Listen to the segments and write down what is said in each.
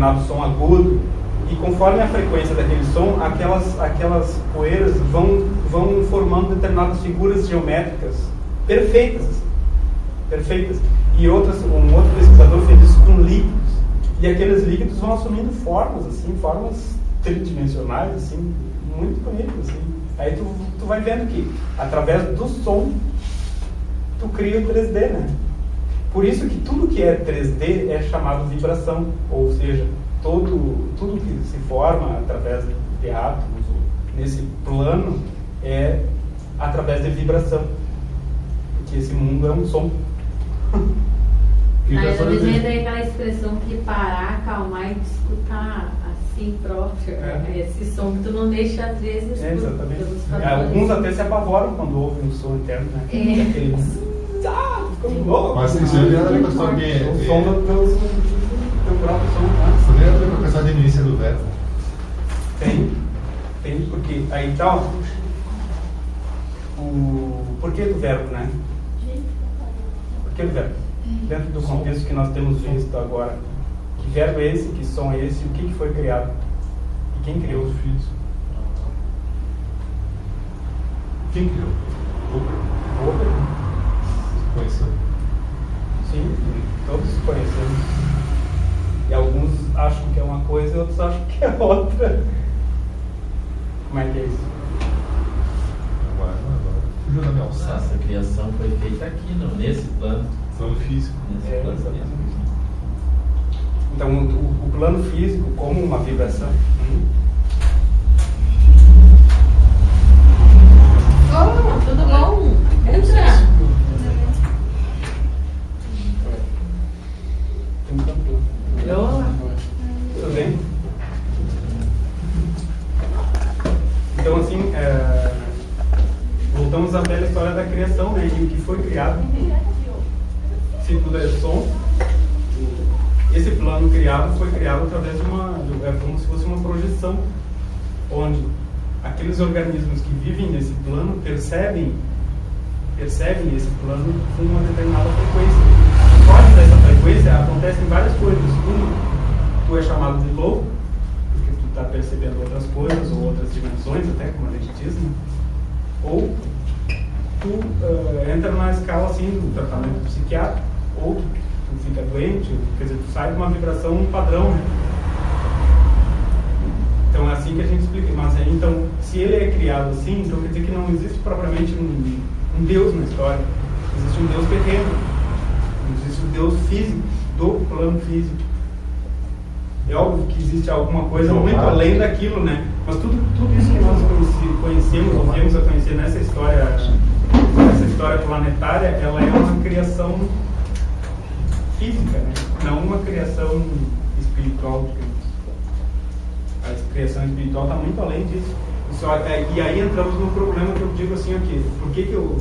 determinado som agudo, e conforme a frequência daquele som, aquelas poeiras vão formando determinadas figuras geométricas perfeitas, assim, perfeitas. E um outro pesquisador fez isso com líquidos, e aqueles líquidos vão assumindo formas, assim, formas tridimensionais, assim, muito bonitas, assim. Aí tu vai vendo que através do som tu cria o 3D, né? Por isso que tudo que é 3D é chamado vibração, ou seja, tudo que se forma através de átomos nesse plano é através de vibração, porque esse mundo é um som. Às vezes é aquela expressão que parar, acalmar e escutar a si próprio, esse som que tu não deixa às vezes exatamente. Alguns até se apavoram quando ouvem um som interno, né? Aquele ficou louco. Mas isso é a questão de... O som do teu próprio som, né? Você tem a ver com a questão de início do verbo? Tem, porque aí tá, ó, o porquê do verbo, né? Porquê do verbo? Dentro do contexto que nós temos visto agora, que verbo é esse, que som é esse, o que foi criado? E quem criou os filhos? Quem criou? Ober. Conheceu? Sim, todos conhecemos. E alguns acham que é uma coisa e outros acham que é outra. Como é que é isso? Agora fugiu da minha alçada. Essa criação foi feita aqui, não, nesse plano. Plano físico. Nesse plano físico. Então, o plano físico como uma vibração. Oh, tudo bom? Entra! Tudo bem? Então, assim, voltamos à velha história da criação, né? E o que foi criado, se tudo é som, esse plano criado foi criado através de como se fosse uma projeção, onde aqueles organismos que vivem nesse plano percebem esse plano com uma determinada frequência. Fora dessa frequência acontecem várias coisas. Tu é chamado de louco, porque tu está percebendo outras coisas ou outras dimensões, até como a gente diz, né? Ou tu entra na escala assim do tratamento psiquiátrico, ou tu fica doente, quer dizer, tu sai de uma vibração padrão, né? Então é assim que a gente explica. Mas então, se ele é criado assim, então quer dizer que não existe propriamente um Deus na história. Existe um Deus terreno, existe um Deus físico, do plano físico. É óbvio que existe alguma coisa muito além daquilo, né? Mas tudo isso que nós conhecemos, ou viemos a conhecer nessa história planetária, ela é uma criação física, né? Não uma criação espiritual. A criação espiritual está muito além disso. E aí entramos no problema que eu digo assim aqui. Por que o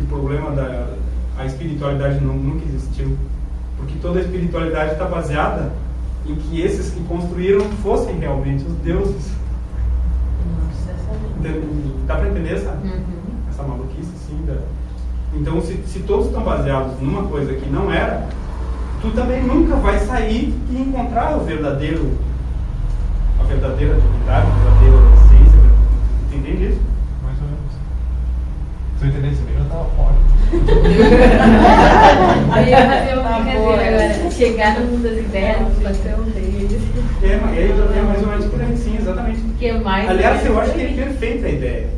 problema da espiritualidade nunca existiu? Porque toda a espiritualidade está baseada em que esses que construíram fossem realmente os deuses. Dá para entender essa maluquice assim? Então, se todos estão baseados numa coisa que não era, tu também nunca vai sair e encontrar a verdadeira divindade, a verdadeira essência. Entende isso? Mais ou menos. Se eu entender isso bem, eu estava fora. Eu ia fazer uma brincadeira agora. Chegar no mundo das ideias, no Platão deles. É mais ou menos por aí, sim, exatamente. Que é mais. Aliás, eu acho que é perfeita a ideia.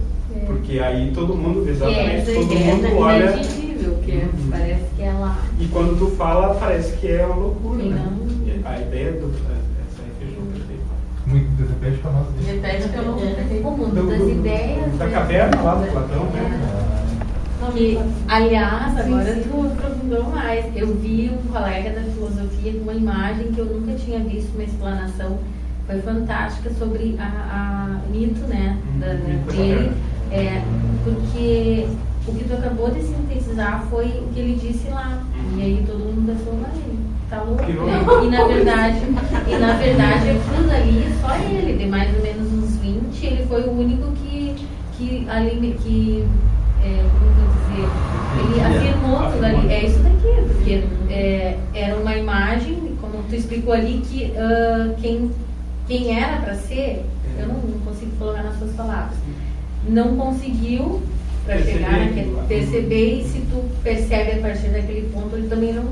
Porque aí todo mundo, exatamente, todo mundo olha. Inatingível, que parece que é lá. E quando tu fala, parece que é uma loucura, Sim, né? não. A ideia do. Essa aí fechou perfeito. Muito repete para nós. Repete que eu não sei. O mundo das ideias. Da caverna lá do Platão, né? Que, aliás, agora tu aprofundou mais. Eu vi um colega da filosofia com uma imagem que eu nunca tinha visto, uma explanação. Foi fantástica sobre a mito, né? Dele. Porque o que tu acabou de sintetizar foi o que ele disse lá. E aí todo mundo pensou, tá louco, né? E na verdade aquilo ali, só ele, de mais ou menos uns 20, ele foi o único que como eu vou dizer, ele afirmou tudo ali. É isso daqui, porque era uma imagem como tu explicou ali, que quem era para ser, eu não consigo colocar nas suas palavras, não conseguiu para chegar naquele, perceber, e se tu percebe a partir daquele ponto, ele também não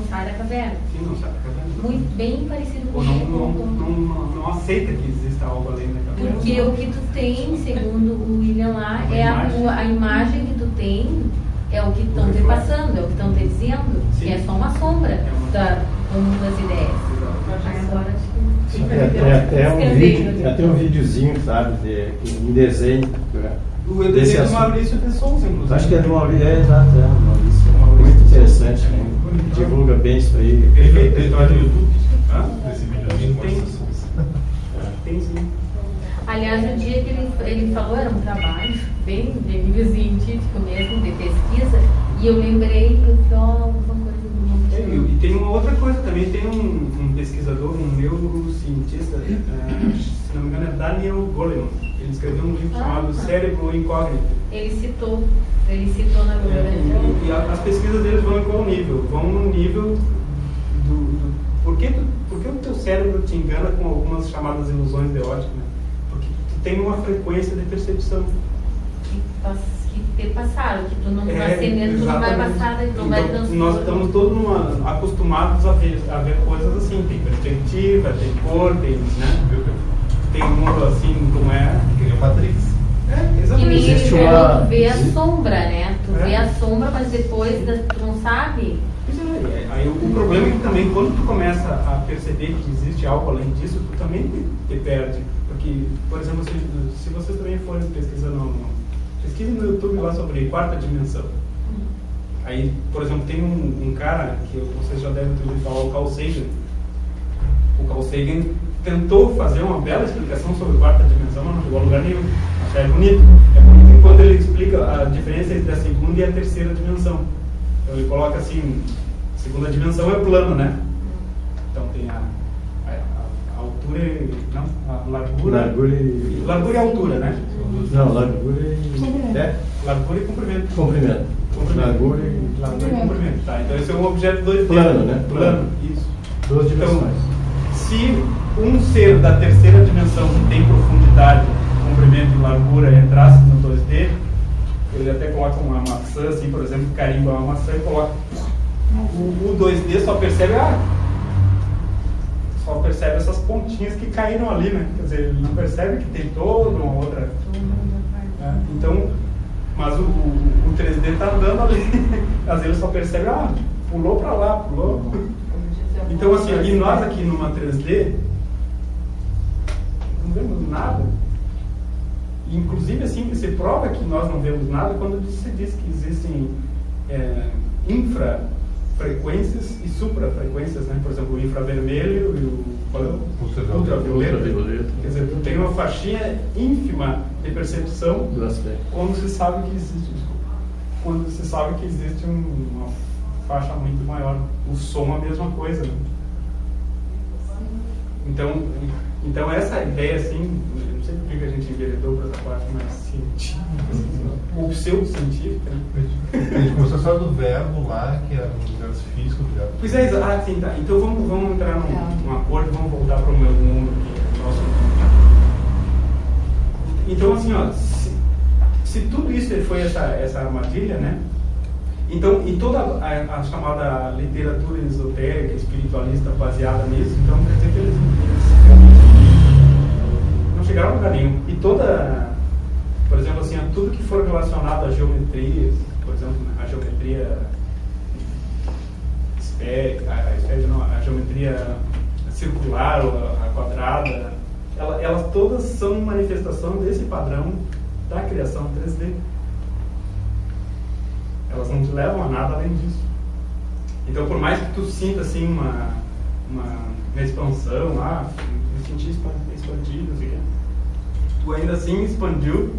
sai da caverna. Sim, não sai da caverna. Muito bem parecido com Ou o não aceita que exista algo além da caverna. porque o que tu tem, segundo o William lá, é a imagem que tu tem, é o que estão te passando, é o que estão te dizendo, Sim. que é só uma sombra do mundo das ideias. Agora acho que Tem até um videozinho, sabe, em desenho. O desenho do Maurício de Souza, inclusive. Acho que é do Maurício, exato, é do Maurício. Muito interessante, né? Divulga bem isso aí. Perfeito. Tem no YouTube? Hã? Esse videozinho com Tem. essas coisas. Tem sim. aliás, o dia que ele falou era um trabalho bem de nível científico mesmo, de pesquisa, e eu lembrei que alguma coisa do mundo. E tem uma outra coisa também, tem um pesquisador, um neurocientista, se não me engano é Daniel Goleman. Ele escreveu um livro chamado Cérebro Incógnito. Ele citou na bibliografia. E as pesquisas deles vão em qual nível? Vão no nível do por que o teu cérebro te engana com algumas chamadas ilusões de ótica, né? Porque tu tem uma frequência de percepção. Que te passaram, que tu não vai acendendo, tu não vai passar, tu não vai transformar. Nós estamos todos acostumados a ver coisas assim, tem perspectiva, tem cor, tem, né? Tem um mundo assim como é. Que nem o Matrix. Que Exatamente. nem ele Existe falou, tu vê a sombra, né? Tu É. vê a sombra, mas depois tu não sabe. Aí o problema é que também quando tu começa a perceber que existe algo além disso, tu também te perde. Porque, por exemplo, se vocês também forem pesquisando, pesquisem no YouTube lá sobre quarta dimensão. Aí, por exemplo, tem um cara que vocês já devem ter ouvido falar, o Carl Sagan. O Carl Sagan tentou fazer uma bela explicação sobre quarta dimensão, mas não chegou a lugar nenhum. Achei bonito. É bonito quando ele explica a diferença entre a segunda e a terceira dimensão. Então ele coloca assim, a segunda dimensão é plano, né? Então tem a altura e... não, a largura... Largura e altura, né? Não, largura e... Largura e comprimento. Comprimento. Largura e comprimento. Tá, então esse é um objeto 2D. Plano, né? Plano, isso. Duas dimensões. Então, se um ser da terceira dimensão que tem profundidade, comprimento e largura entrasse no 2D, ele até coloca uma maçã, assim, por exemplo, carimba uma maçã e coloca. O 2D só percebe essas pontinhas que caíram ali, né? Quer dizer, ele não percebe que tem toda uma outra. Então, mas o 3D está andando ali. Às vezes ele só percebe, pulou para lá, pulou. Então, assim, e nós aqui numa 3D não vemos nada. Inclusive, assim, você prova que nós não vemos nada quando você diz que existem infrafrequências e suprafrequências, né? Por exemplo, o infravermelho e o ultravioleta. Quer dizer, tu tem uma faixinha ínfima de percepção quando se sabe que existe, quando se sabe que existe uma faixa muito maior. O som é a mesma coisa, né? Então essa ideia, assim, eu não sei por que a gente enveredou para essa parte mais científica, ou pseudo-científica, né? A gente começou a falar do verbo lá, que é o universo físico do verbo. Pois é, sim, tá. Então vamos entrar num acordo e vamos voltar para o meu mundo aqui, nosso mundo. Então, assim, ó, se tudo isso foi essa armadilha, né? Então, e toda a chamada literatura esotérica, espiritualista baseada nisso, então quer dizer que eles realmente não chegaram a lugar nenhum. E por exemplo, assim, tudo que for relacionado a geometrias, por exemplo, a geometria a geometria circular ou a quadrada, elas todas são manifestação desse padrão da criação 3D. Elas não te levam a nada além disso. Então, por mais que tu sinta assim uma expansão, me senti expandido, assim, tu ainda assim expandiu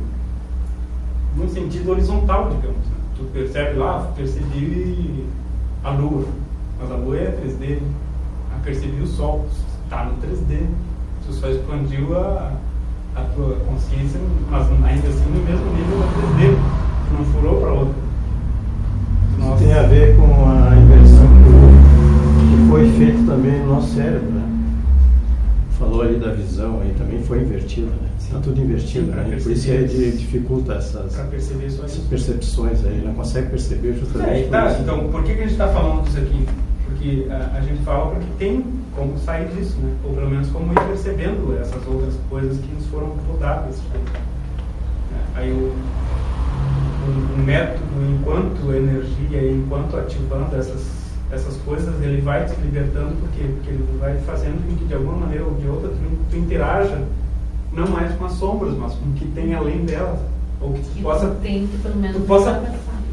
num sentido horizontal, digamos. Né? Tu percebe percebi a Lua, mas a Lua é 3D. Percebi o Sol, está no 3D. Tu só expandiu a tua consciência, mas ainda assim no mesmo nível da 3D. Tu não furou para outra. Isso tem a ver com a inversão que foi efeito também no nosso cérebro, né? Falou ali da visão, aí também foi invertida, né? Está tudo invertido, Sim, né? Por isso que dificulta essas percepções aí, não consegue perceber justamente por isso. Então, por que a gente está falando disso aqui? Porque a gente fala porque tem como sair disso, né? Ou pelo menos como ir percebendo essas outras coisas que nos foram rodadas. Aí o método, enquanto energia, enquanto ativando essas coisas, ele vai te libertando porque ele vai fazendo com que de alguma maneira ou de outra tu interaja não mais com as sombras, mas com o que tem além delas. Ou que tu possa, pelo menos, tu possa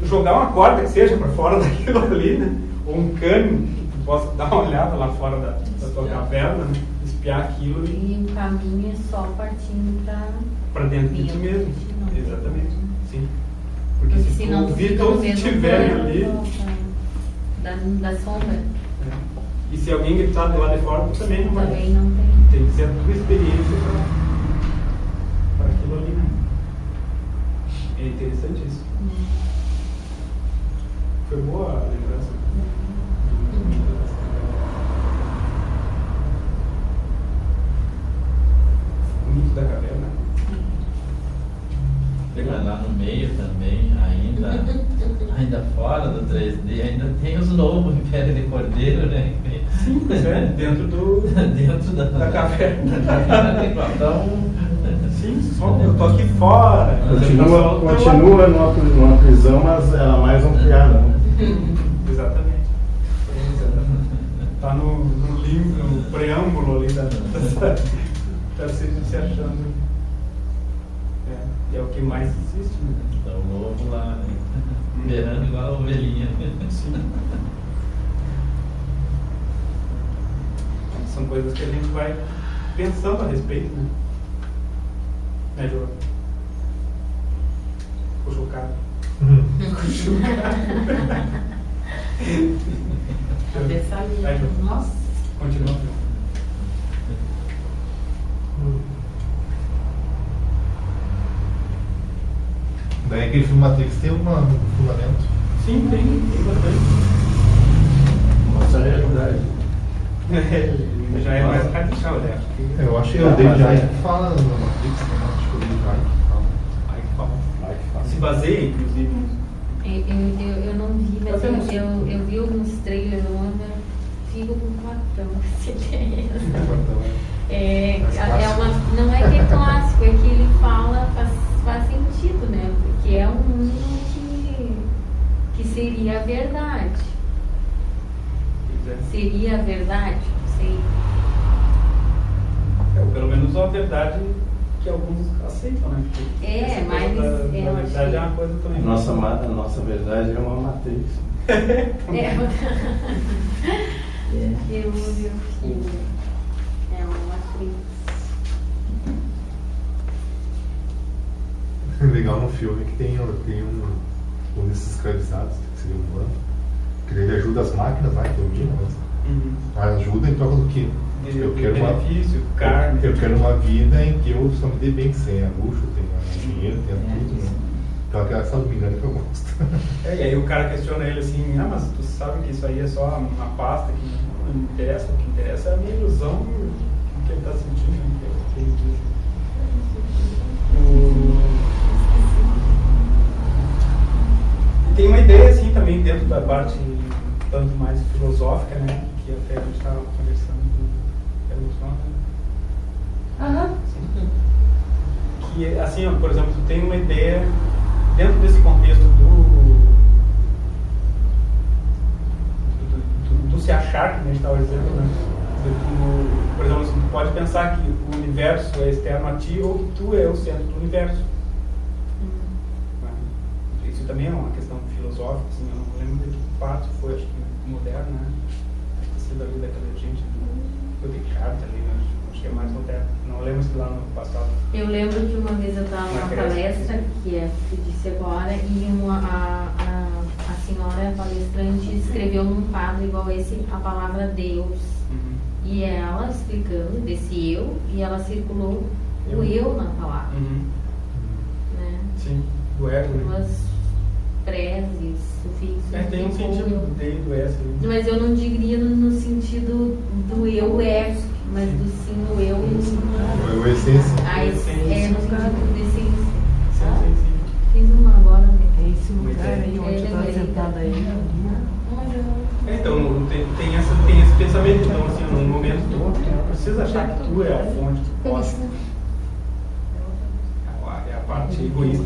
jogar uma corda que seja para fora daquilo ali, né? Ou um cano, que tu possa dar uma olhada lá fora da tua caverna, né? Espiar aquilo e o caminho é só partindo para dentro de ti mesmo. Exatamente, sim. Porque se tu não ouvir todos que estiverem ali da sombra. E se alguém gritar do lado de fora, tu também não vai. Também não tem. Tem que ser a tua experiência para aquilo ali, né? É interessante isso. Foi boa a lembrança. O mito da caverna. Mas lá no meio também, ainda fora do 3D, ainda tem os novos Império de Cordeiro, né? Sim, pois é, dentro da caverna. Então, sim, só eu tô aqui fora. Continua numa prisão, mas ela mais ampliada, né? Exatamente. Está no livro, no preâmbulo ali da se achando. E é o que mais existe, né? Então o lobo lá, né? Berrando igual a ovelhinha. Sim. São coisas que a gente vai pensando a respeito, né? Jô? Puxa o cara. Nossa. Continua. Daí aquele filme Matrix tem um fundamento. Sim, tem bastante. Mostra a realidade. Já é mais radical, né? Eu acho que é o David Icke que fala na Matrix, né? Acho que é o David Icke que fala. Se baseia, inclusive. Eu não vi, mas eu vi alguns trailers onde eu fico com quatro. Não é que é clássico, é que ele fala, faz sentido, né? Porque é um mundo que seria a verdade. Seria a verdade? Não sei. Pelo menos a verdade que alguns aceitam, né? Porque mas a verdade é uma coisa também. A nossa verdade é uma matriz. Eu vi o filme. É uma matriz. Legal no filme que tem um desses escravizados, que seria um humano, que ele ajuda as máquinas lá, que eu vi, ajuda em troca do quê? Eu quero benefício, carne. Eu quero uma vida em que eu só me dê bem, que tenha luxo, tenha dinheiro, tenha tudo, né? Então aquela, se não me engano, que eu gosto. E aí o cara questiona ele assim, mas tu sabe que isso aí é só uma pasta que não interessa, o que interessa é a minha ilusão do que ele está sentindo, né? E tem uma ideia assim também dentro da parte tanto mais filosófica, né? Que até a gente estava conversando que assim, por exemplo, tu tem uma ideia dentro desse contexto do se achar, que a gente estava dizendo, né? Por exemplo, assim, tu pode pensar que o universo é externo a ti ou que tu é o centro do universo. Isso também é uma questão filosófica, assim, eu não lembro de que parte foi, acho que moderno, né? Sendo ali daquela gente do Descartes ali, né? Acho que é mais moderno. Não lembro se lá no passado. Eu lembro que uma vez eu estava numa palestra, que eu disse agora, e a senhora palestrante escreveu num quadro igual esse a palavra Deus. E ela explicando desse eu, e ela circulou o eu na palavra. Né? Sim, do ego. preses, sufixos. Tem um sentido do D e do S. Mas eu não diria no sentido do eu mas do sim no eu e o essência. No sentido de essência. Sim. Fiz uma agora, né? É esse lugar aí onde está sentada aí. Então, tem esse pensamento. Então, assim, num momento tu não precisa achar que tu é a fonte que possa. É a parte egoísta.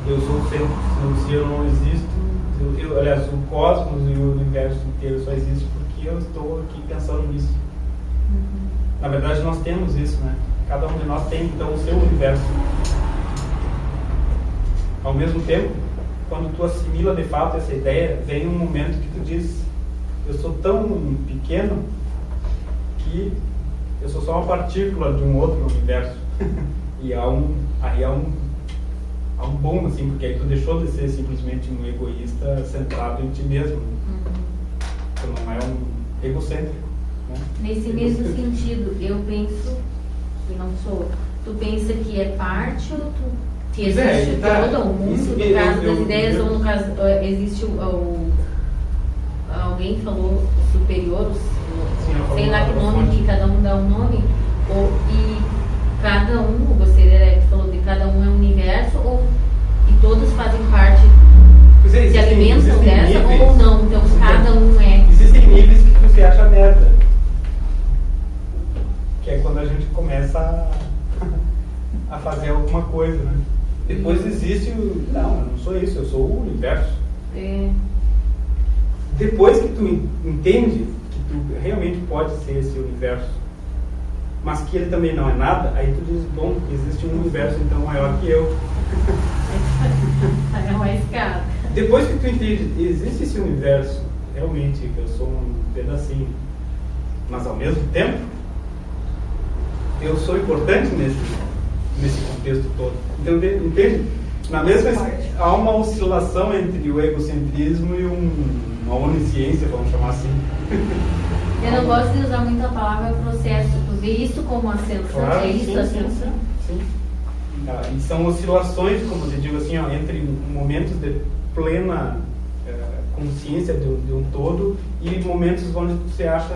Eu sou o centro. Se eu não existo, aliás, o cosmos e o universo inteiro só existe porque eu estou aqui pensando nisso. Na verdade, nós temos isso, né? Cada um de nós tem, então, o seu universo. Ao mesmo tempo, quando tu assimila de fato essa ideia, vem um momento que tu diz: eu sou tão pequeno que eu sou só uma partícula de um outro universo. E há um boom, assim, porque aí tu deixou de ser simplesmente um egoísta centrado em ti mesmo. Tu não é um egocêntrico. Né? Nesse mesmo sentido, eu penso que não sou. Tu pensa que é parte ou tu que existe todo o mundo, no caso das ideias, ou no caso existe alguém falou superior, sei lá que nome, que cada um dá um nome, e cada um, você falou de cada um é um universo, e todos fazem parte, se alimentam dessa níveis, ou não, então cada um é. Existem níveis que você acha merda, que é quando a gente começa a fazer alguma coisa, né? Depois existe o... Não, eu não sou isso, eu sou o universo. Depois que tu entende que tu realmente pode ser esse universo, mas que ele também não é nada, aí tu diz: bom, existe um universo então maior que eu. É uma escada. Depois que tu entende, existe esse universo, realmente, que eu sou um pedacinho, mas ao mesmo tempo, eu sou importante nesse contexto todo. Então, entende? Na mesma há uma oscilação entre o egocentrismo e uma onisciência, vamos chamar assim. Eu não gosto de usar muito a palavra processo. Tu vê isso como ascensão? Claro, é isso, ascensão? Sim. E são oscilações, como eu digo assim, entre momentos de plena consciência de um todo e momentos onde tu se acha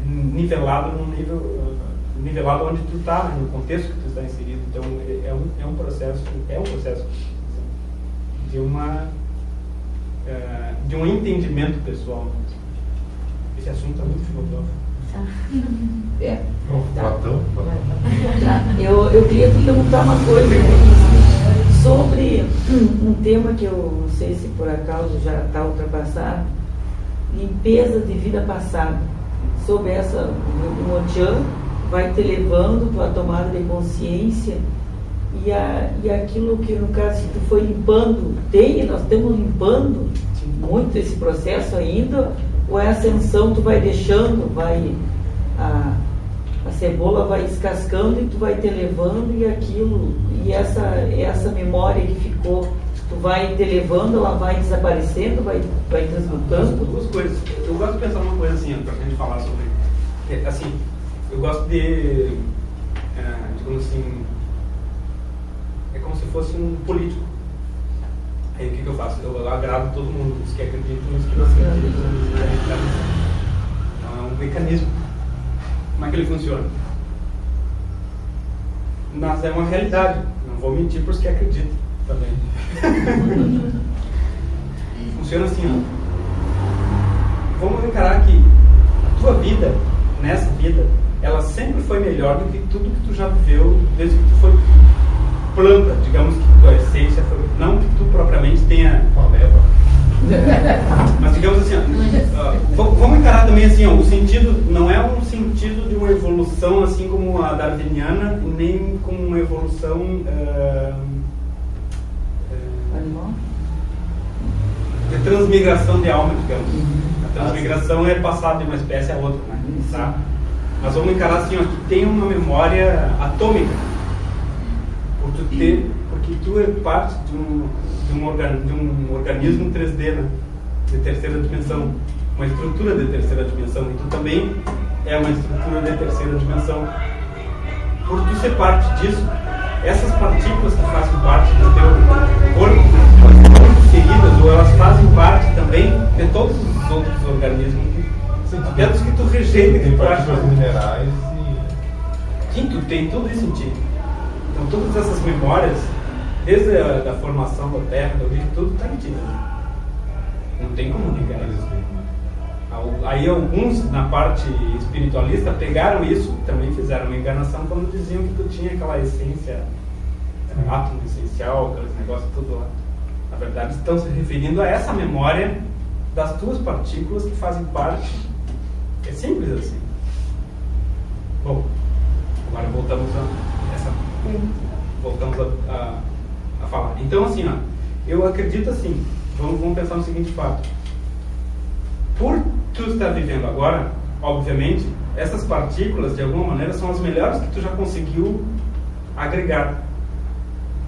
nivelado num nível... nivelado onde tu está, no contexto que tu está inserido. Então é um processo de um entendimento pessoal. Esse assunto é muito filosófico. Platão. Eu queria te perguntar uma coisa sobre um tema que eu não sei se por acaso já está ultrapassado: limpeza de vida passada. Sobre essa, o Motian vai te levando para a tomada de consciência e aquilo que, no caso, se tu foi limpando, nós estamos limpando muito esse processo ainda, ou é ascensão, tu vai deixando, a cebola vai descascando e tu vai te levando, e essa memória que ficou, tu vai te levando, ela vai desaparecendo, vai transmutando? Duas coisas. Eu gosto de pensar uma coisa assim, para a gente falar sobre, assim, eu gosto de, digamos assim, é como se fosse um político. Aí o que eu faço? Eu agrado todo mundo, os que acreditam e os que não acreditam. Então é um mecanismo. Como é que ele funciona? Mas é uma realidade. Não vou mentir para os que acreditam também. Funciona assim, ó. Vamos encarar que a tua vida, nessa vida, ela sempre foi melhor do que tudo que tu já viveu desde que tu foi planta, digamos que tua essência foi, não que tu propriamente tenha uma leva, mas digamos assim, vamos encarar também assim, o sentido não é um sentido de uma evolução assim como a darwiniana, nem como uma evolução de transmigração de alma, digamos. A transmigração é passar de uma espécie a outra, né? Tá? Mas vamos encarar assim, que tem uma memória atômica, porque tu é parte de um organismo 3D, né? De terceira dimensão, uma estrutura de terceira dimensão, e tu também é uma estrutura de terceira dimensão. Por tu ser parte disso, essas partículas que fazem parte do teu corpo, elas estão inseridas ou elas fazem parte também de todos os outros organismos. Até dos que tu rejeita, que tem tu acha. partículas minerais e... Sim, tu tem tudo isso em ti. Então todas essas memórias, desde a formação da Terra, da vida, tudo está em ti. Não tem como negar isso. Aí alguns, na parte espiritualista, pegaram isso e também fizeram uma enganação quando diziam que tu tinha aquela essência, átomo essencial, aqueles negócios tudo lá. Na verdade, estão se referindo a essa memória das tuas partículas que fazem parte. É simples assim. Bom, agora voltamos a falar. Então, assim, ó, eu acredito assim, vamos pensar no seguinte fato. Por tu estar vivendo agora, obviamente, essas partículas, de alguma maneira, são as melhores que tu já conseguiu agregar.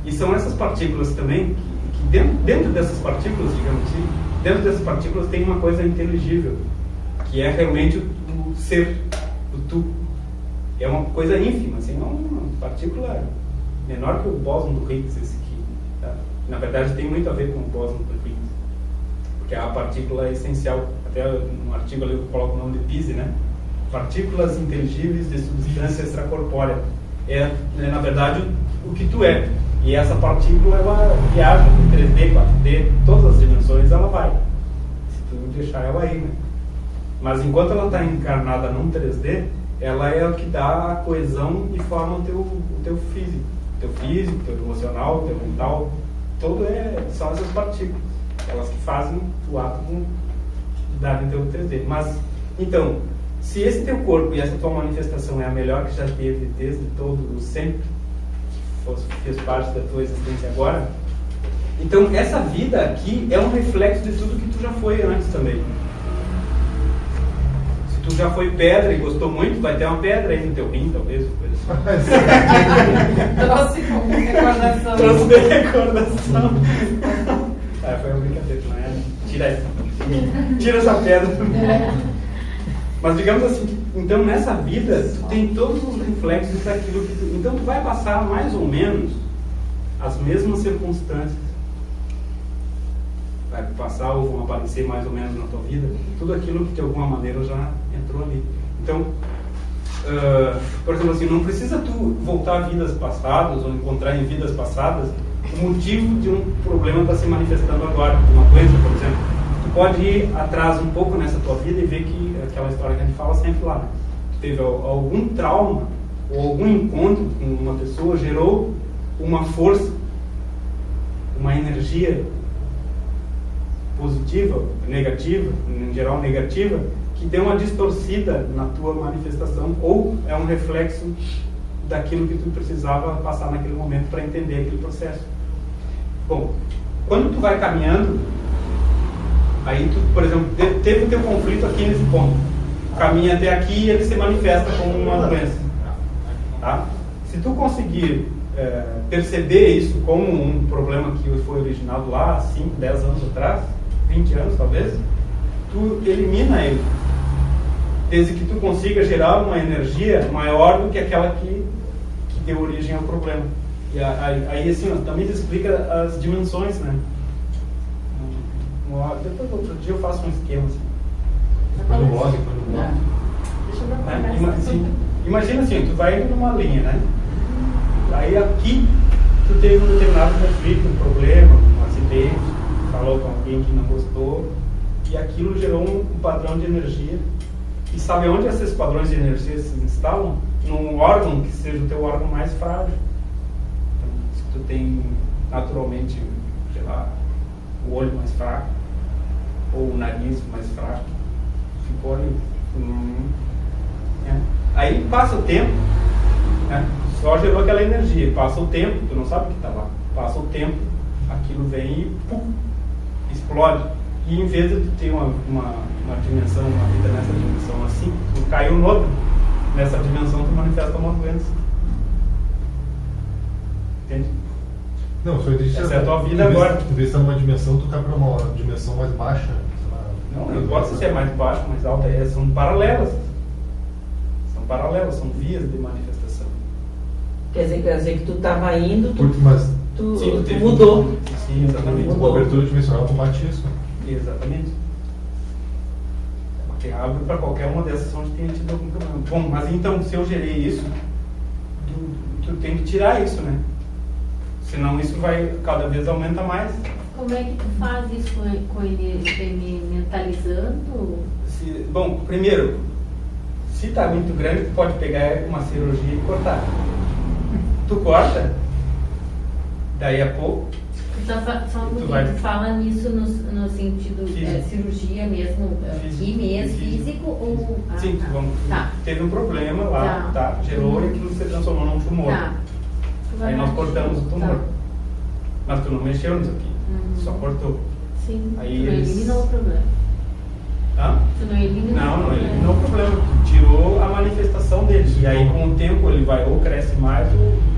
E são essas partículas também, que dentro dessas partículas, digamos assim, dentro dessas partículas tem uma coisa inteligível, que é realmente o ser, o tu. É uma coisa ínfima, assim, não uma partícula menor que o bóson do Higgs, esse aqui. Tá? Na verdade, tem muito a ver com o bóson do Higgs, porque a partícula é essencial. Até no artigo ali eu coloco o nome de PISE, né? Partículas inteligíveis de substância extracorpórea. É, na verdade, o que tu é. E essa partícula, ela viaja em 3D, 4D, todas as dimensões ela vai. Se tu deixar ela aí, né? Mas enquanto ela está encarnada num 3D, ela é o que dá a coesão e forma o teu físico. Teu físico, teu emocional, teu mental. Todo são essas partículas. Elas que fazem o átomo dar em teu 3D. Mas, então, se esse teu corpo e essa tua manifestação é a melhor que já teve desde todo sempre, fez parte da tua existência agora, então essa vida aqui é um reflexo de tudo que tu já foi antes também. Se tu já foi pedra e gostou muito, vai ter uma pedra aí no teu rim, talvez, coisa Trouxe como recordação. Trouxe de recordação. Foi uma brincadeira, não é? Tira essa pedra. Mas digamos assim, então nessa vida tu tem todos os reflexos daquilo que tu... Então tu vai passar mais ou menos as mesmas circunstâncias. Vai passar ou vão aparecer mais ou menos na tua vida tudo aquilo que de alguma maneira já entrou ali. Então, por exemplo assim, não precisa tu voltar a vidas passadas ou encontrar em vidas passadas o motivo de um problema está se manifestando agora, uma doença, por exemplo. Tu pode ir atrás um pouco nessa tua vida e ver que aquela história que a gente fala sempre lá, né? Tu teve algum trauma ou algum encontro com uma pessoa, gerou uma força, uma energia positiva, negativa, em geral negativa, que deu uma distorcida na tua manifestação, ou é um reflexo daquilo que tu precisava passar naquele momento para entender aquele processo. Bom, quando tu vai caminhando, aí tu, por exemplo, teve o teu conflito aqui nesse ponto, caminha até aqui e ele se manifesta como uma doença, tá? Se tu conseguir perceber isso como um problema que foi originado lá 5, 10 anos atrás, 20 anos talvez, tu elimina ele, desde que tu consiga gerar uma energia maior do que aquela que deu origem ao problema. E aí assim, também explica as dimensões, né? Depois outro dia eu faço um esquema assim. Depois no blog, Imagina assim, tu vai indo numa linha, né? Aí aqui tu teve um determinado conflito, um problema, um acidente, falou com alguém que não gostou, e aquilo gerou um padrão de energia. E sabe onde esses padrões de energia se instalam? Num órgão que seja o teu órgão mais frágil. Então, se tu tem naturalmente, sei lá, o olho mais fraco, ou o nariz mais fraco, ficou ali. Aí passa o tempo, né? Só gerou aquela energia, passa o tempo, tu não sabe o que está lá, passa o tempo, aquilo vem e pum, explode. E em vez de tu ter uma dimensão, uma vida nessa dimensão assim, tu caiu noutra, nessa dimensão tu manifesta uma doença. Entende? Não, só existe essa é a tua vida agora. Em vez de estar numa dimensão, tu cai para uma dimensão mais baixa. Não importa se é mais baixa, mais alta, são paralelas. São paralelas, são vias de manifestação. Quer dizer que tu estava indo, Mas tu teve mudou. Sim, exatamente. uma abertura dimensional combate isso. Exatamente. Porque abre para qualquer uma dessas onde tenha tido algum problema. Bom, mas então, se eu gerei isso, tu tem que tirar isso, né? Senão isso vai, cada vez aumenta mais. Como é que tu faz isso com ele mentalizando? Bom, primeiro, se está muito grande, tu pode pegar uma cirurgia e cortar. Tu corta, daí a pouco... Tu fala nisso no sentido cirurgia mesmo, físico ou... Sim, tá. Teve um problema lá, tá. Gerou e aquilo se transformou num tumor. Tá. Aí nós cortamos o tumor. Tá. Mas tu não mexeu nisso aqui, só cortou. Sim, aí tu não eliminou o problema. Hã? Tu não eliminou não eliminou o problema. Tu tirou a manifestação dele. E aí com o tempo ele vai ou cresce mais ou...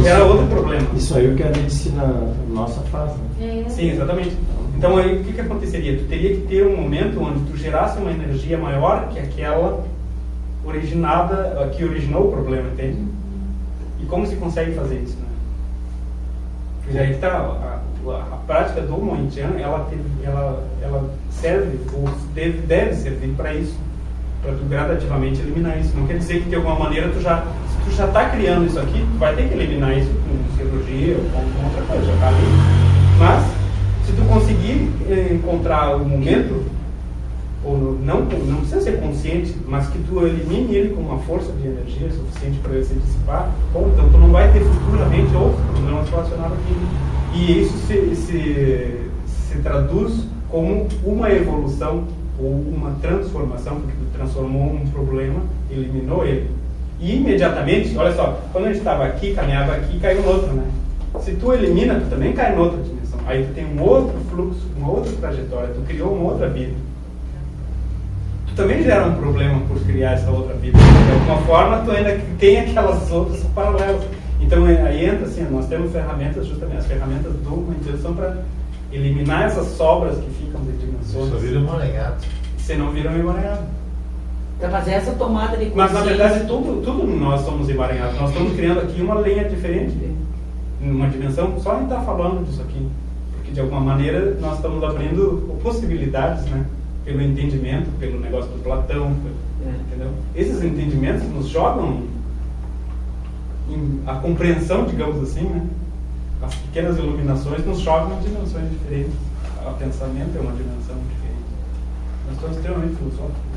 Era outro problema. Isso aí é o que a medicina nossa faz, né? Sim, exatamente. Então aí o que aconteceria? Tu teria que ter um momento onde tu gerasse uma energia maior que aquela originada, que originou o problema, entende? E como se consegue fazer isso, né? Porque aí está a prática do Mointian, ela serve ou deve servir para isso, para tu gradativamente eliminar isso. Não quer dizer que de alguma maneira tu já está criando isso aqui, tu vai ter que eliminar isso com cirurgia ou com outra coisa, já está ali. Mas, se tu conseguir encontrar o momento, ou não precisa ser consciente, mas que tu elimine ele com uma força de energia suficiente para ele se dissipar, bom, então tu não vai ter futuramente outros problemas relacionados àquilo. E isso se traduz como uma evolução ou uma transformação, porque tu transformou um problema, eliminou ele. E imediatamente, olha só, quando a gente estava aqui, caminhava aqui, caiu no outro, né? Se tu elimina, tu também cai em outra dimensão. Aí tu tem um outro fluxo, uma outra trajetória, tu criou uma outra vida. Tu também gera um problema por criar essa outra vida. De alguma forma, tu ainda tem aquelas outras paralelas. Então aí entra assim, nós temos ferramentas, justamente as ferramentas do Mointian são para eliminar essas sobras que ficam de dimensões. Só vira emaranhado. Se não viram emaranhado. Para fazer essa tomada de consciência. Mas na verdade tudo nós somos emaranhados. Nós estamos criando aqui uma linha diferente, uma dimensão, só em estar falando disso aqui. Porque de alguma maneira nós estamos abrindo possibilidades, né? Pelo entendimento, pelo negócio do Platão, entendeu? Esses entendimentos nos jogam a compreensão, digamos assim, né? As pequenas iluminações nos jogam em dimensões diferentes. O pensamento é uma dimensão diferente. Nós estamos extremamente filosóficos.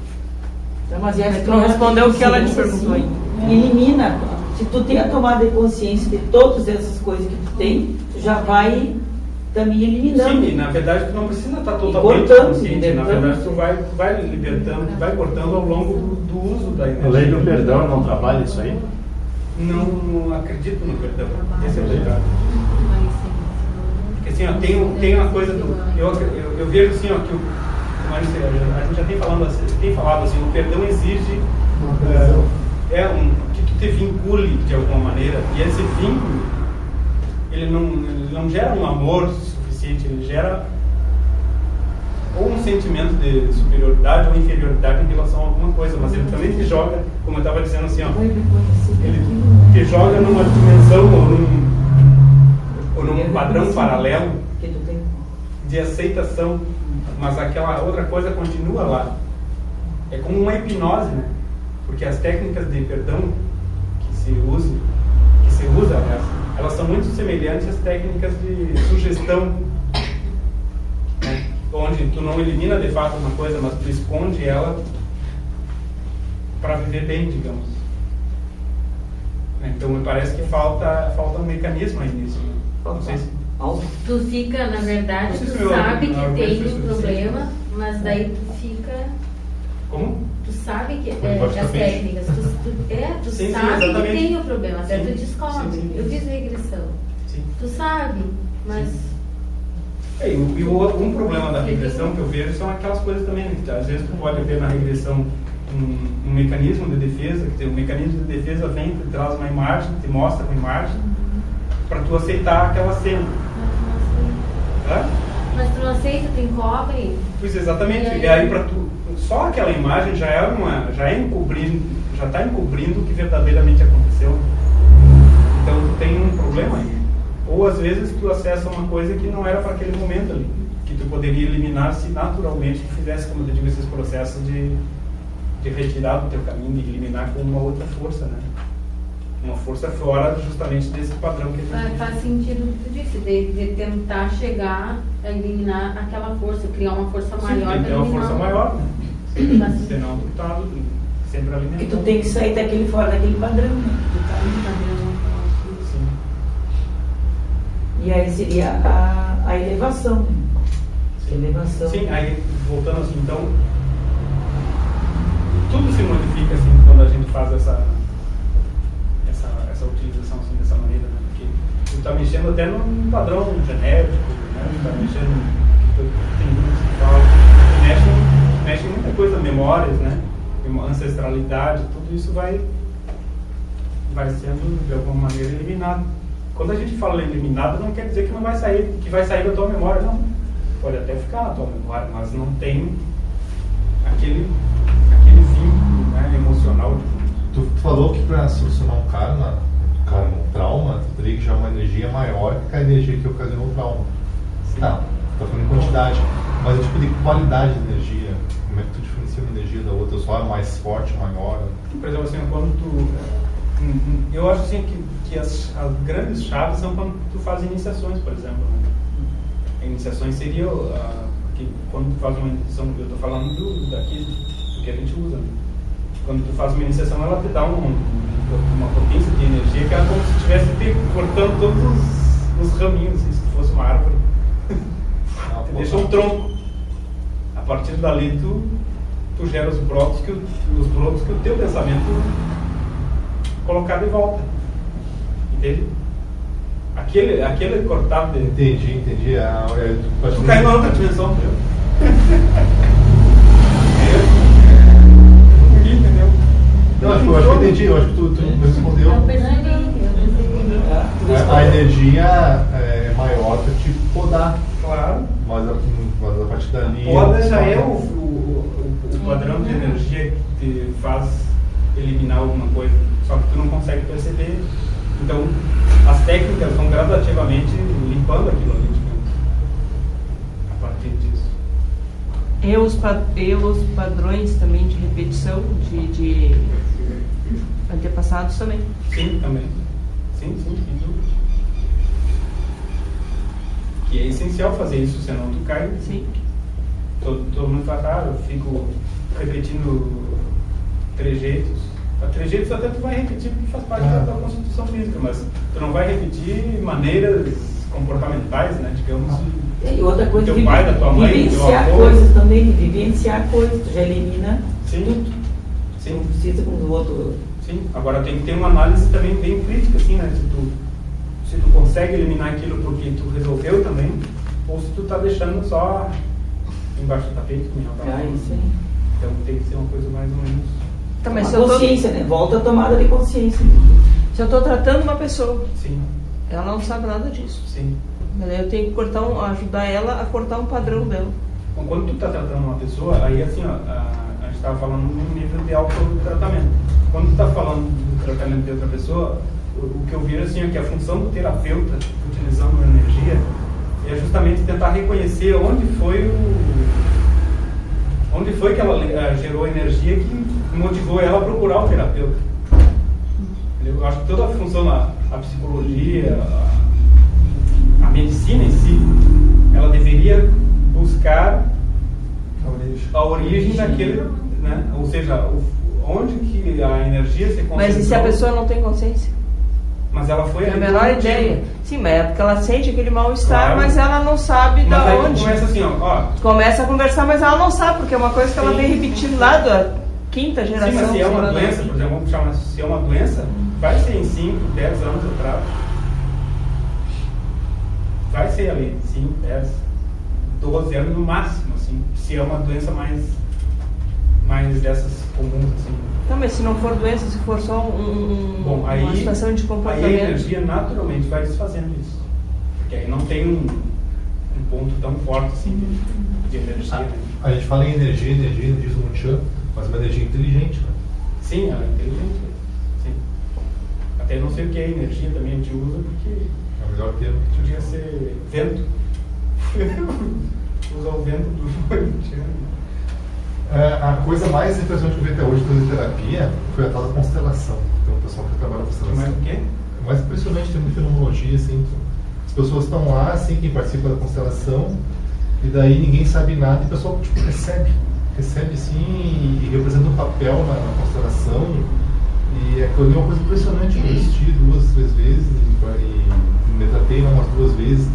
Então, mas tu não respondeu o que ela te perguntou aí. Elimina. Se tu tem a tomada de consciência de todas essas coisas que tu tem, tu já vai também eliminando. Sim, na verdade tu não precisa estar totalmente consciente. Na verdade tu vai libertando, tu vai cortando ao longo do uso da energia. A lei do perdão não trabalha isso aí? Não acredito no perdão. Esse é o verdade. Porque assim, ó, tem uma coisa eu vejo assim, ó, que a gente já tem falado assim, o perdão exige que tu te vincule de alguma maneira, e esse vínculo ele não gera um amor suficiente, ele gera ou um sentimento de superioridade ou inferioridade em relação a alguma coisa, mas ele também te joga, como eu estava dizendo assim, ó, ele te joga numa dimensão ou num padrão paralelo de aceitação, mas aquela outra coisa continua lá. É como uma hipnose, né? Porque as técnicas de perdão que se usa, aliás, elas são muito semelhantes às técnicas de sugestão, né? Onde tu não elimina de fato uma coisa, mas tu esconde ela para viver bem, digamos. Então me parece que falta um mecanismo aí nisso. Não sei se... Tu fica, na verdade, tu sabe que tem um problema, mas daí tu fica... Como? Tu sabe que as técnicas, tu sim, sabe que exatamente. tem o problema, até tu descobre. Sim. Eu fiz regressão. Sim. Tu sabe, mas... Um problema da regressão que eu vejo são aquelas coisas também, né? Às vezes tu pode ver na regressão um mecanismo de defesa, que o mecanismo de defesa vem, te traz uma imagem, te mostra uma imagem, para tu aceitar aquela cena. Mas tu não aceita, tu encobre? Pois exatamente. E aí para tu, só aquela imagem já está encobrindo o que verdadeiramente aconteceu. Então tu tem um problema aí. Ou às vezes tu acessa uma coisa que não era para aquele momento ali, que tu poderia eliminar se naturalmente tu fizesse, como eu digo, esses processos de retirar do teu caminho, de eliminar com uma outra força, né? Uma força fora justamente desse padrão que a gente... Faz sentido o que tu disse, de tentar chegar a eliminar aquela força, criar uma força maior. Sim, tem uma força maior, né? Senão tu tá sempre alimentando. E tu tem que sair daquele fora daquele padrão, né? Tu tá ali no padrão. Sim. E aí seria a elevação, né? Elevação. Sim, aí voltando assim, então tudo se modifica assim quando a gente faz essa utilização assim, dessa maneira, né? Porque tu está mexendo até num padrão genético, né? Tu está mexendo, tem muitos que falam, mexe em muita coisa, memórias, né? Ancestralidade, tudo isso vai sendo de alguma maneira eliminado. Quando a gente fala eliminado, não quer dizer que não vai sair, que vai sair da tua memória, não. Pode até ficar na tua memória, mas não tem aquele vínculo, né, emocional. Tu falou que para solucionar um trauma, tu teria que já uma energia maior que a energia que ocasionou o trauma. Sim. Tá falando em quantidade, mas o tipo de qualidade de energia, como é que tu diferencia uma energia da outra? Só é mais forte, maior? Por exemplo, assim, quando tu... eu acho assim que as grandes chaves são quando tu faz iniciações, por exemplo, né? Iniciações seria que quando tu faz uma iniciação, eu estou falando do que a gente usa, né? Quando tu faz uma iniciação, ela te dá uma potência de energia que é como se estivesse cortando todos os raminhos, assim, se tu fosse uma árvore. Tu deixa um tronco. A partir dali tu gera os brotos que o teu pensamento colocar de volta. Entende? Aquele cortado de... Entendi. Tu cai na outra dimensão, entendeu? Entendeu? Não, acho que eu entendi, eu acho que tu respondeu. Eu percebi. A energia é maior para te podar. Claro. Mas a partir dali... Poda já é o padrão de energia que te faz eliminar alguma coisa. Só que tu não consegue perceber. Então, as técnicas vão gradativamente limpando aquilo ali, digamos, a partir disso. E os padrões também de repetição de antepassados também. Sim, também. Sim, sem dúvida. Que é essencial fazer isso, senão tu cai. Sim. Todo mundo fala, eu fico repetindo trejeitos. Trejeitos até tu vai repetir porque faz parte da tua constituição física, mas tu não vai repetir maneiras comportamentais, né, digamos. E outra coisa, teu pai, da tua mãe, vivenciar teu avô. coisas também, vivenciar coisas, tu já elimina tudo. Sim. Não precisa com o outro. Sim, agora tem que ter uma análise também bem crítica, assim, né, se tu consegue eliminar aquilo porque tu resolveu também, ou se tu tá deixando só embaixo do tapete, como eu tava falando. Isso aí. Então tem que ser uma coisa mais ou menos... Tá, mas Uma consciência, né? Volta a tomada de consciência. Se eu estou tratando uma pessoa, Sim, ela não sabe nada disso. sim. Mas aí eu tenho que ajudar ela a cortar um padrão dela. Então, quando tu está tratando uma pessoa, aí assim, ó, a gente estava falando no nível de autotratamento. Quando tu está falando do tratamento de outra pessoa, o que eu vi assim, é que a função do terapeuta, utilizando a energia, é justamente tentar reconhecer onde foi que ela gerou a energia que motivou ela a procurar o terapeuta. Eu acho que toda a função, a psicologia, a medicina em si, ela deveria buscar a origem daquele, né? Ou seja, onde que a energia se concentrou. Mas e se a pessoa não tem consciência? Mas ela foi... É a menor ideia. Sim, mas é porque ela sente aquele mal-estar, Claro. Mas ela não sabe Mas da aí onde. começa assim, ó. Começa a conversar, mas ela não sabe, porque é uma coisa que ela Sim. vem repetindo lá da quinta geração. Sim, mas se é sei uma lá, doença, por exemplo, vamos chamar, se é uma doença, vai ser em 5, 10 anos eu trato. Vai ser ali, 5, 10, 12 anos no máximo, assim, se é uma doença mais dessas comuns, assim. Tá, mas se não for doença, se for só Bom, aí, uma situação de comportamento. Aí a energia naturalmente vai desfazendo isso. Porque aí não tem um ponto tão forte assim de energia. Né? A gente fala em energia diz um chão, mas uma energia inteligente, né? Sim, ela é inteligente. Sim. Até nos sei o que é energia também, a gente usa porque É o melhor termo. podia ser vento. Usar o vento do A coisa mais impressionante que eu vi até hoje na terapia foi a tal da constelação. Então, o pessoal que trabalha com constelação. mais o quê? O mais impressionante tem uma fenomenologia, assim. As pessoas estão lá, assim, quem participa da constelação, e daí ninguém sabe nada, e o pessoal, tipo, recebe assim, e representa um papel na constelação. E aquilo é uma coisa impressionante. Eu assisti 2, 3 vezes, e me tratei umas 2 vezes.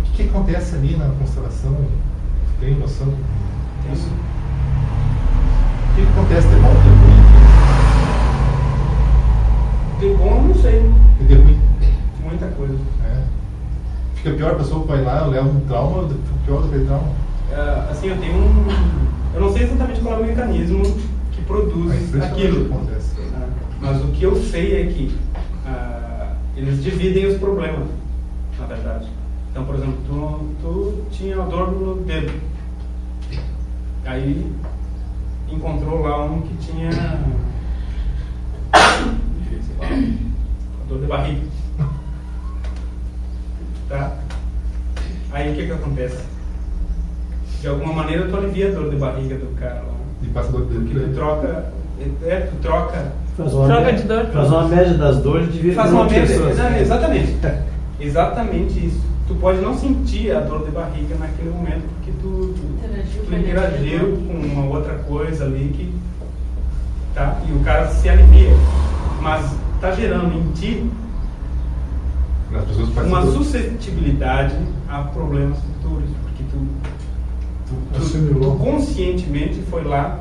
O que acontece ali na constelação? Tem noção? Isso. O que acontece de bom e de ruim? De bom eu não sei. E de ruim? Muita coisa. É. Fica pior, a pessoa vai lá, leva um trauma, pior do que trauma. Assim, eu tenho eu não sei exatamente qual é o mecanismo que produz aquilo. Mas o que eu sei é que eles dividem os problemas, na verdade. Então, por exemplo, tu tinha dor no dedo. Aí encontrou lá um que tinha dor de barriga. Tá? Aí o que acontece? De alguma maneira tu alivia a dor de barriga do cara lá. E passa dor de dedo. Tu troca. Tu troca. Troca de dor. Faz uma média das dores e divide Faz por uma média. pessoas. Exatamente. Exatamente isso. Tu pode não sentir a dor de barriga naquele momento porque tu interagiu com uma outra coisa ali que. Tá? E o cara se alivia. Mas tá gerando em ti uma suscetibilidade a problemas futuros. Porque tu conscientemente foi lá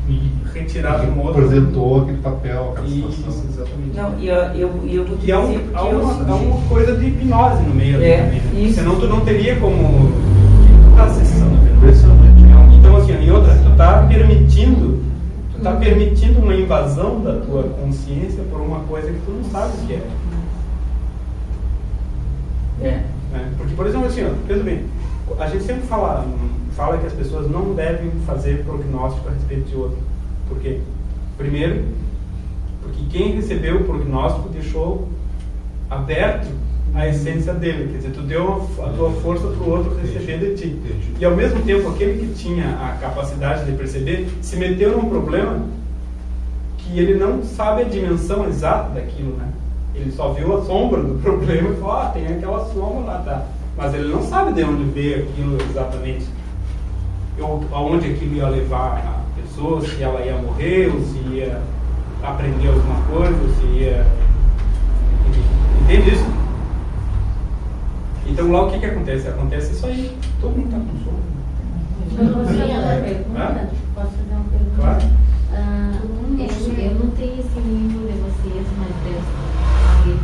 e retirar de um outro. Apresentou aquele papel, aquela situação. Isso, exatamente. Não, eu vou E há uma coisa de hipnose no meio ali também. Né? Senão tu não teria como. Tá acessando, impressionante. Então, assim, e outra, tu tá permitindo uma invasão da tua consciência por uma coisa que tu não sabe o que é. Porque, por exemplo, assim, pensa bem, a gente sempre fala que as pessoas não devem fazer prognóstico a respeito de outro. Por quê? Primeiro, porque quem recebeu o prognóstico deixou aberto a essência dele. Quer dizer, tu deu a tua força para o outro receber de ti. E ao mesmo tempo, aquele que tinha a capacidade de perceber se meteu num problema que ele não sabe a dimensão exata daquilo, né? Ele só viu a sombra do problema e falou, tem aquela sombra lá, tá. Mas ele não sabe de onde veio aquilo exatamente. Ou aonde aquilo ia levar a pessoa, se ela ia morrer, ou se ia aprender alguma coisa, ou se ia... Entende isso? Então lá o que acontece? Acontece isso aí. Todo mundo está com sono. Posso fazer uma pergunta? Claro. Eu não tenho esse nível de vocês, mas deve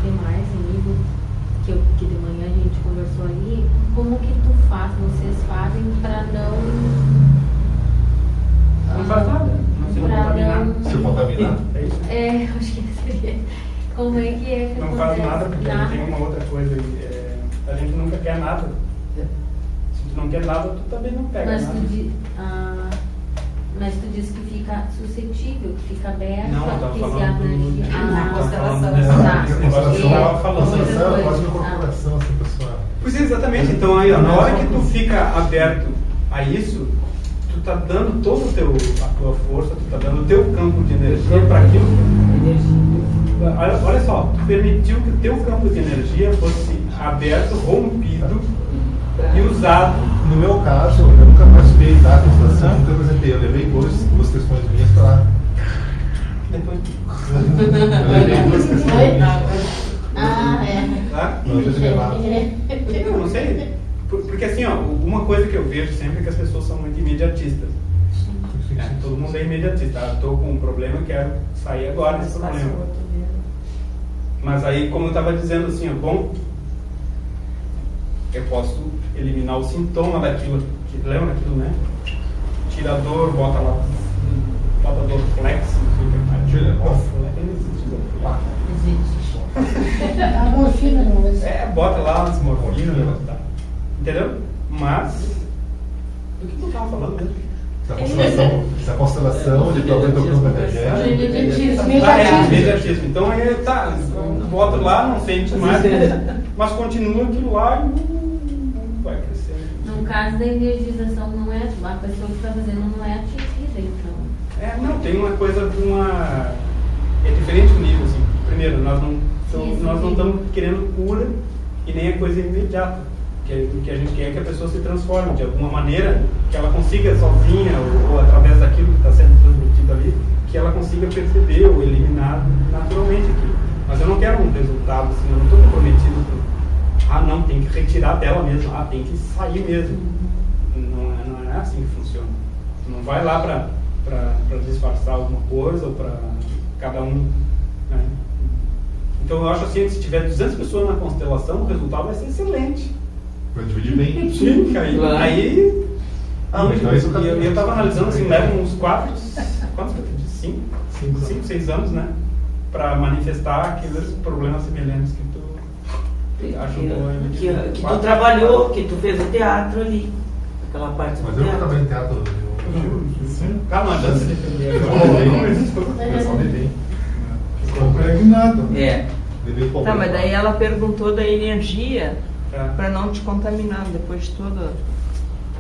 ter mais nível que de manhã a gente conversou ali. Como que vocês fazem para não... Não faz nada. Não se contaminar. Se contaminar? É isso? Eu acho que seria. Como é que não faz nada porque a gente tem uma outra coisa. A gente nunca quer nada. Se tu não quer nada, tu também não pega nada. Mas tu disse que fica suscetível, que fica aberto, não, que se abre a constelação. Constelação é quase uma corporação, assim, pessoal. Pois é, exatamente. Então, aí, na hora que tu fica aberto a isso, tu tá dando toda a tua força, tu tá dando o teu campo de energia para aquilo. Olha só, tu permitiu que o teu campo de energia fosse aberto, rompido e usado. No meu caso, eu nunca participei da constelação, nunca apresentei. Eu levei duas questões minhas para lá. Depois. Eu levei 2 questões minhas. Tá? Não, eu não sei. Porque assim, ó, uma coisa que eu vejo sempre é que as pessoas são muito imediatistas. Todo mundo é imediatista. Estou com um problema, eu quero sair agora desse problema. Mas aí, como eu estava dizendo assim, bom, eu posso eliminar o sintoma daquilo. Lembra daquilo, né? Tira a dor, bota lá, bota a dor flex, não sei o que mais. Existe. A morfina não existe. Bota lá as morfinas, tá? Entendeu? Mas, do que tu estava falando mesmo? Essa constelação de problema do campo energético. imediatismo. Então aí tá, bota lá, não sente mais, mas continua aquilo lá e não vai crescer. No caso da energização, não é a pessoa que está fazendo, não é atingida, então. Não, tem uma coisa de uma. É diferente o nível, assim. Primeiro, nós não estamos querendo cura e nem a coisa imediata. O que a gente quer é que a pessoa se transforme de alguma maneira, que ela consiga sozinha ou através daquilo que está sendo transmitido ali, que ela consiga perceber ou eliminar naturalmente aquilo. Mas eu não quero um resultado assim, eu não estou comprometido com, não, tem que retirar dela mesmo, tem que sair mesmo. Não é assim que funciona. Tu não vai lá para disfarçar alguma coisa ou para cada um. Né? Então eu acho assim que se tiver 200 pessoas na constelação, o resultado vai ser excelente. Vai dividir bem. Sim, aí eu estava analisando assim, leva uns 4, quantos que eu te disse? 5, 6 anos, né? Para manifestar aqueles problemas semelhantes que tu ajudou a que tu trabalhou, que tu fez o teatro ali. Aquela parte do teatro. Mas eu trabalhei em teatro. Calma, dança de pessoal bem. Ficou impregnado. Tá, mas daí ela perguntou da energia para não te contaminar depois de toda.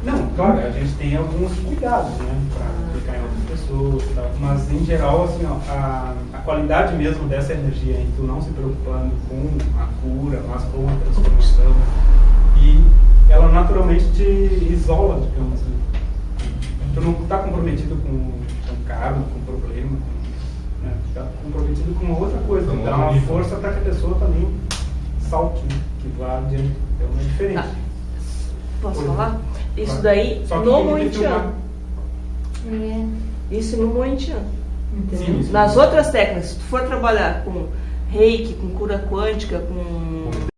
Não, claro, a gente tem alguns cuidados, né, para aplicar em outras pessoas, tá? Mas em geral, assim, ó, a qualidade mesmo dessa energia, em tu não se preocupando com a cura, mas com a transformação, e ela naturalmente te isola, digamos assim. Tu não está comprometido com karma, com problema, né? Tu está comprometido com uma outra coisa, então, dá uma força para que a pessoa também salte, né? Que vá adiante. Então é diferente. Posso falar? Isso daí no Moentiano. Isso no Moentiano. Nas outras técnicas, se tu for trabalhar com reiki, com cura quântica, com